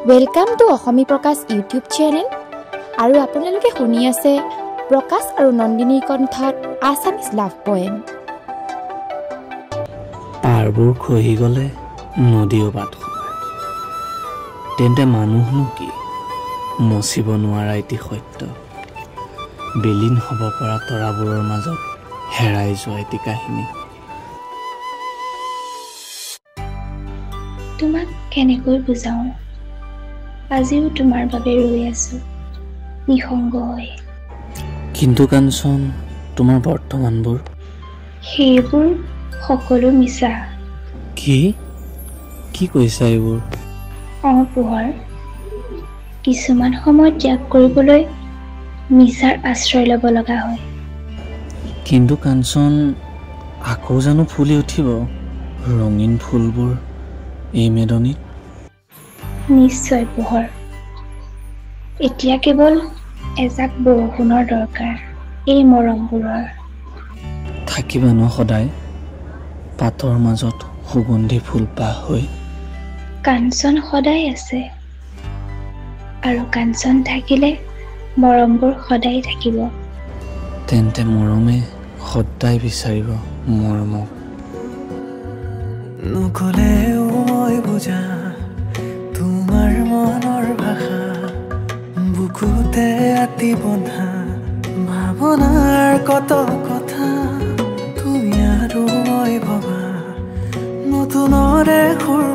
Welcome to অসমী প্ৰকাশ YouTube channel আৰু আপোনালোকে শুনি আছে প্ৰকাশ আৰু নন্দিনীৰ কণ্ঠত আছামিজ লাভ পয়েম। পাৰবোৰ খহি গ'লে নদীও বাট সোমায়, তেন্তে মানুহনো কি মচিব নোৱাৰা এটি সত্য, বিলীন হ'ব পৰা তৰাবোৰৰ মাজত হেৰাই যোৱা এটি কাহিনী। তোমাক কেনেকৈ বুজাওঁ, আজিও তোমাৰ বাবে ৰৈ আছো নিসংগ হৈ। কিন্তু কাঞ্চন, তোমাৰ বৰ্তমানবোৰ সেইবোৰ সকলো মিছা। কি কৈছা এইবোৰ? পোহৰ, কিছুমান সময় ত্যাগ কৰিবলৈ মিছাৰ আশ্ৰয় ল'ব লগা হয়। কিন্তু কাঞ্চন, আকৌ জানো ফুলি উঠিব ৰঙীন ফুলবোৰ এই মেদনিত? নিশ্চয় পোহৰ, এতিয়া কেৱল এজাক বৰষুণৰ দৰকাৰ এই মৰমবোৰৰ। থাকিবা ন সদায় পাতৰ মাজত সুগন্ধি ফুলপাহ হৈ? কাঞ্চন সদায় আছে, আৰু কাঞ্চন থাকিলে মৰমবোৰ সদায় থাকিব। তেন্তে মৰমে সদায় বিচাৰিব মৰমক। নকলেও মই বুজা তোমাৰ মনৰ ভাষা, বুকুতে আতি বন্ধা ভাৱনাৰ কত কথা। তুমি আৰু মই ভবা নতুনৰে সুৰ